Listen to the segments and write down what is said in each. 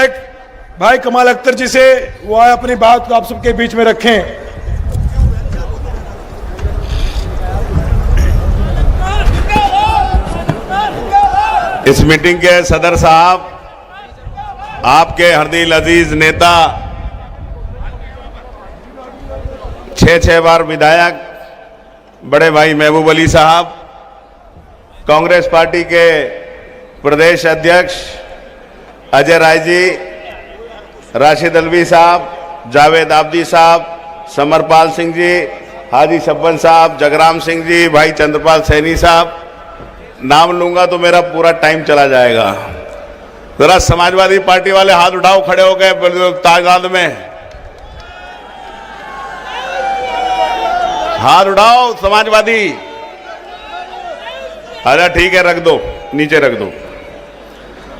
विधायक भाई कमाल अख्तर जी से वो आए अपनी बात को आप सबके बीच में रखें। इस मीटिंग के सदर साहब, आपके हरदिल अजीज नेता, 6 बार विधायक बड़े भाई महबूब अली साहब, कांग्रेस पार्टी के प्रदेश अध्यक्ष अजय राय जी, राशिद अलवी साहब, जावेद आबदी साहब, समरपाल सिंह जी, हाजी शब्बन साहब, जगराम सिंह जी, भाई चंद्रपाल सैनी साहब, नाम लूंगा तो मेरा पूरा टाइम चला जाएगा। जरा समाजवादी पार्टी वाले हाथ उठाओ, खड़े हो गए तादाद में, हाथ उठाओ समाजवादी। अरे ठीक है, रख दो, नीचे रख दो।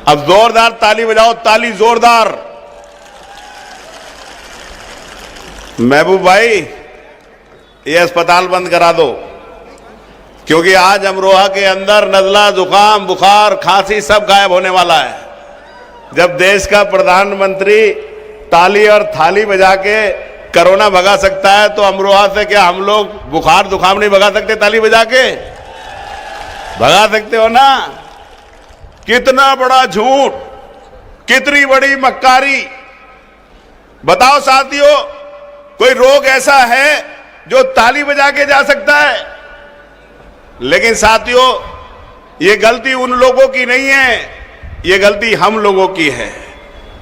अब जोरदार ताली बजाओ, ताली जोरदार। महबूब भाई, ये अस्पताल बंद करा दो, क्योंकि आज अमरोहा के अंदर नजला, जुकाम, बुखार, खांसी सब गायब होने वाला है। जब देश का प्रधानमंत्री ताली और थाली बजा के कोरोना भगा सकता है, तो अमरोहा से क्या हम लोग बुखार जुकाम नहीं भगा सकते? ताली बजा के भगा सकते हो ना? कितना बड़ा झूठ, कितनी बड़ी मक्कारी। बताओ साथियों, कोई रोग ऐसा है जो ताली बजा के जा सकता है? लेकिन साथियों, ये गलती उन लोगों की नहीं है, ये गलती हम लोगों की है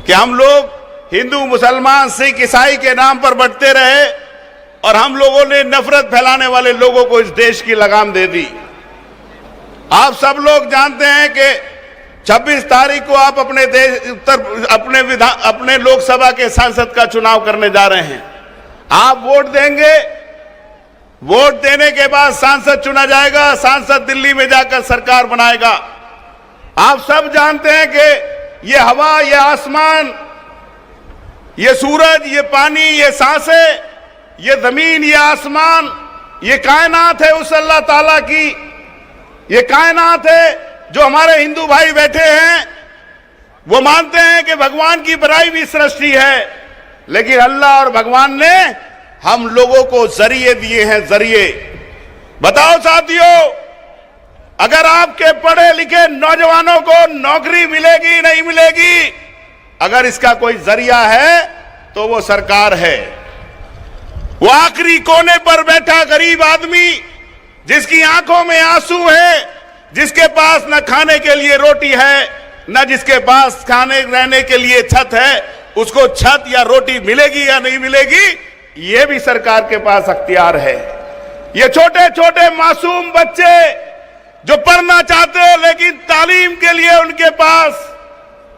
कि हम लोग हिंदू, मुसलमान, सिख, ईसाई के नाम पर बंटते रहे और हम लोगों ने नफरत फैलाने वाले लोगों को इस देश की लगाम दे दी। आप सब लोग जानते हैं कि 26 तारीख को आप अपने लोकसभा के सांसद का चुनाव करने जा रहे हैं। आप वोट देंगे, वोट देने के बाद सांसद चुना जाएगा, सांसद दिल्ली में जाकर सरकार बनाएगा। आप सब जानते हैं कि ये हवा, ये आसमान, ये सूरज, ये पानी, ये सांसें, ये जमीन, ये आसमान, ये कायनात है उस अल्लाह ताला की। ये कायनात है जो हमारे हिंदू भाई बैठे हैं, वो मानते हैं कि भगवान की बनाई भी सृष्टि है, लेकिन अल्लाह और भगवान ने हम लोगों को जरिए दिए हैं, जरिए। बताओ साथियों, अगर आपके पढ़े लिखे नौजवानों को नौकरी मिलेगी नहीं मिलेगी, अगर इसका कोई जरिया है तो वो सरकार है। वो आखिरी कोने पर बैठा गरीब आदमी, जिसकी आंखों में आंसू है, जिसके पास न खाने के लिए रोटी है, न जिसके पास खाने रहने के लिए छत है, उसको छत या रोटी मिलेगी या नहीं मिलेगी, ये भी सरकार के पास अख्तियार है। ये छोटे छोटे मासूम बच्चे जो पढ़ना चाहते हैं, लेकिन तालीम के लिए उनके पास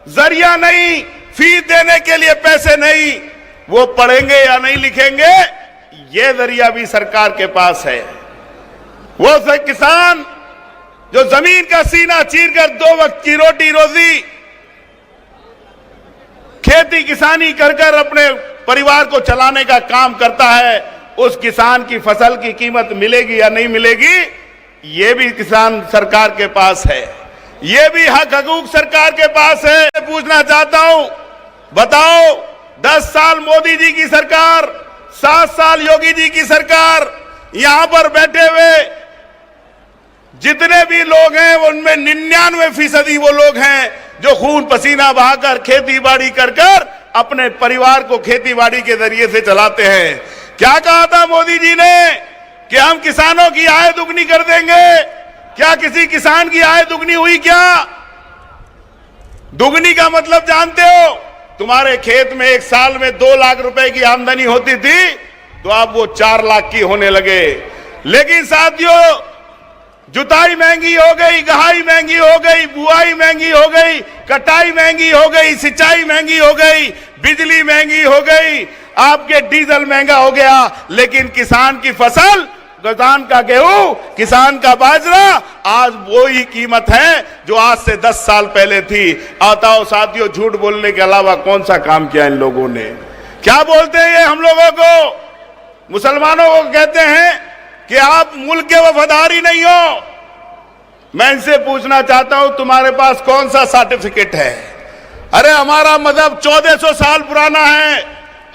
जरिया नहीं, फीस देने के लिए पैसे नहीं, वो पढ़ेंगे या नहीं लिखेंगे, ये जरिया भी सरकार के पास है। वो किसान जो जमीन का सीना चीरकर 2 वक्त की रोटी रोजी, खेती किसानी कर कर अपने परिवार को चलाने का काम करता है, उस किसान की फसल की कीमत मिलेगी या नहीं मिलेगी, ये भी किसान सरकार के पास है। ये भी हक हकूक सरकार के पास है। पूछना चाहता हूं, बताओ, 10 साल मोदी जी की सरकार, 7 साल योगी जी की सरकार, यहां पर बैठे हुए जितने भी लोग हैं, उनमें 99% वो लोग हैं जो खून पसीना बहाकर खेती बाड़ी कर कर अपने परिवार को खेती बाड़ी के जरिए से चलाते हैं। क्या कहा था मोदी जी ने कि हम किसानों की आय दुगनी कर देंगे? क्या किसी किसान की आय दुगनी हुई? क्या दुगनी का मतलब जानते हो? तुम्हारे खेत में एक साल में 2 लाख रुपए की आमदनी होती थी, तो अब वो 4 लाख की होने लगे। लेकिन साथियों, जुताई महंगी हो गई, गहाई महंगी हो गई, बुआई महंगी हो गई, कटाई महंगी हो गई, सिंचाई महंगी हो गई, बिजली महंगी हो गई, आपके डीजल महंगा हो गया, लेकिन किसान की फसल, किसान का गेहूं, किसान का बाजरा आज वो ही कीमत है जो आज से 10 साल पहले थी। बताओ साथियों, झूठ बोलने के अलावा कौन सा काम किया इन लोगों ने? क्या बोलते हैं ये हम लोगों को? मुसलमानों को कहते हैं कि आप मुल्क के वफादार ही नहीं हो। मैं इनसे पूछना चाहता हूं, तुम्हारे पास कौन सा सर्टिफिकेट है? अरे हमारा मजहब 1400 साल पुराना है।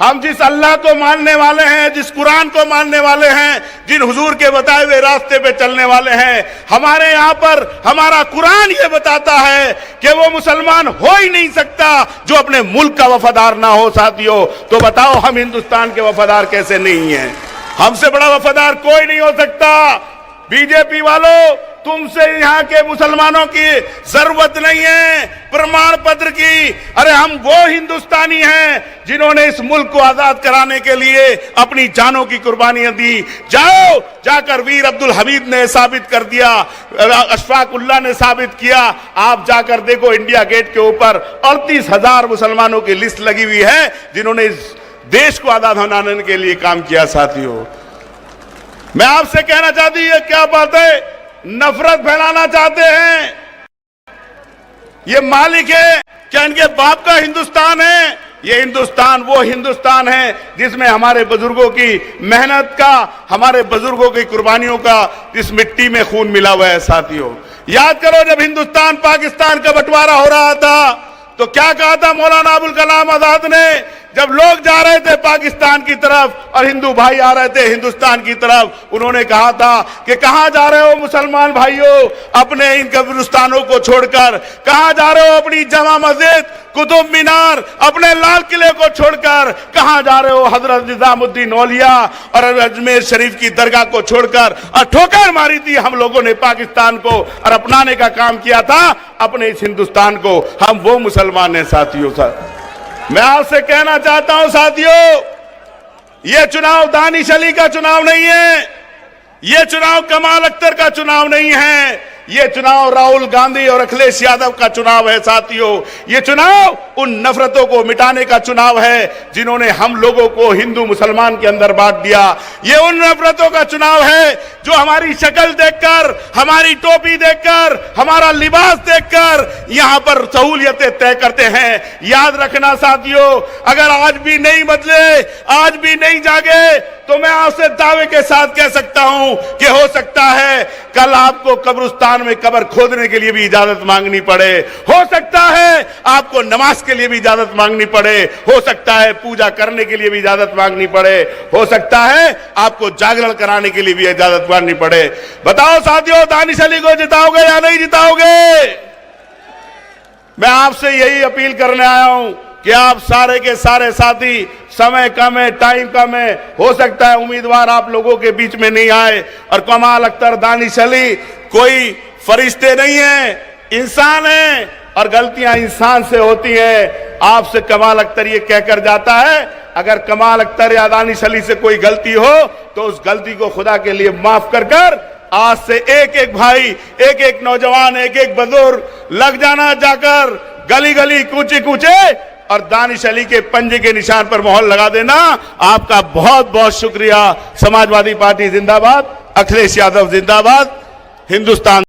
हम जिस अल्लाह को मानने वाले हैं, जिस कुरान को मानने वाले हैं, जिन हुजूर के बताए हुए रास्ते पे चलने वाले हैं, हमारे यहाँ पर हमारा कुरान ये बताता है कि वो मुसलमान हो ही नहीं सकता जो अपने मुल्क का वफादार ना हो। साथियों, तो बताओ हम हिंदुस्तान के वफादार कैसे नहीं हैं? हमसे बड़ा वफादार कोई नहीं हो सकता। बीजेपी वालों, तुमसे यहाँ के मुसलमानों की जरूरत नहीं है प्रमाण पत्र की। अरे हम वो हिंदुस्तानी हैं जिन्होंने इस मुल्क को आजाद कराने के लिए अपनी जानों की कुर्बानियां दी। जाओ, जाकर वीर अब्दुल हमीद ने साबित कर दिया, अशफाक उल्लाह ने साबित किया। आप जाकर देखो, इंडिया गेट के ऊपर 38,000 मुसलमानों की लिस्ट लगी हुई है जिन्होंने इस देश को आजाद बनाने के लिए काम किया। साथियों, मैं आपसे कहना चाहती हूं, क्या बात है, नफरत फैलाना चाहते हैं। ये मालिक है क्या इनके बाप का हिंदुस्तान है? ये हिंदुस्तान वो हिंदुस्तान है जिसमें हमारे बुजुर्गों की मेहनत का, हमारे बुजुर्गों की कुर्बानियों का इस मिट्टी में खून मिला हुआ है। साथियों, याद करो, जब हिंदुस्तान पाकिस्तान का बंटवारा हो रहा था तो क्या कहा था मौलाना अबुल कलाम आजाद ने? जब लोग जा रहे थे पाकिस्तान की तरफ और हिंदू भाई आ रहे थे हिंदुस्तान की तरफ, उन्होंने कहा था कि कहां जा रहे हो मुसलमान भाइयों अपने इन कब्रिस्तानों को छोड़कर? कहां जा रहे हो अपनी जमा मस्जिद, कुतुब मीनार, अपने लाल किले को छोड़कर? कहां जा रहे हो हजरत निजामुद्दीन औलिया और अजमेर शरीफ की दरगाह को छोड़कर? और ठोकर मारी थी हम लोगों ने पाकिस्तान को और अपनाने का काम किया था अपने इस हिंदुस्तान को। हम वो मुसलमान हैं। साथियों, मैं आपसे कहना चाहता हूं साथियों, यह चुनाव दानिश अली का चुनाव नहीं है, यह चुनाव कमाल अख्तर का चुनाव नहीं है, यह चुनाव राहुल गांधी और अखिलेश यादव का चुनाव है। साथियों, यह चुनाव उन नफरतों को मिटाने का चुनाव है जिन्होंने हम लोगों को हिंदू मुसलमान के अंदर बांट दिया। यह उन नफरतों का चुनाव है जो हमारी शक्ल देखकर, हमारी टोपी देखकर, हमारा लिबास देखकर यहां पर सहूलियतें तय करते हैं। याद रखना साथियों, अगर आज भी नहीं बदले, आज भी नहीं जागे, तो मैं आपसे दावे के साथ कह सकता हूं कि हो सकता है कल आपको कब्रिस्तान में कब्र खोदने के लिए भी इजाजत मांगनी पड़े, हो सकता है आपको नमाज के लिए भी इजाजत मांगनी पड़े, हो सकता है पूजा करने के लिए भी इजाजत मांगनी पड़े, हो सकता है आपको जागरण कराने के लिए भी इजाजत मांगनी पड़े। बताओ साथियों, दानिश अली को जिताओगे या नहीं जिताओगे? मैं आपसे यही अपील करने आया हूं कि आप सारे के सारे साथी, समय कम है, टाइम कम है, हो सकता है उम्मीदवार आप लोगों के बीच में नहीं आए। और कमाल अख्तर, दानिश अली कोई फरिश्ते नहीं है, इंसान है और गलतियां इंसान से होती हैं। आपसे कमाल अख्तर ये कहकर जाता है, अगर कमाल अख्तर या दानिश अली से कोई गलती हो तो उस गलती को खुदा के लिए माफ कर कर आज से एक एक भाई, एक एक नौजवान, एक एक बुजुर्ग लग जाना, जाकर गली गली, कूचे कूचे और दानिश अली के पंजे के निशान पर मोहर लगा देना। आपका बहुत बहुत शुक्रिया। समाजवादी पार्टी जिंदाबाद, अखिलेश यादव जिंदाबाद, हिंदुस्तान।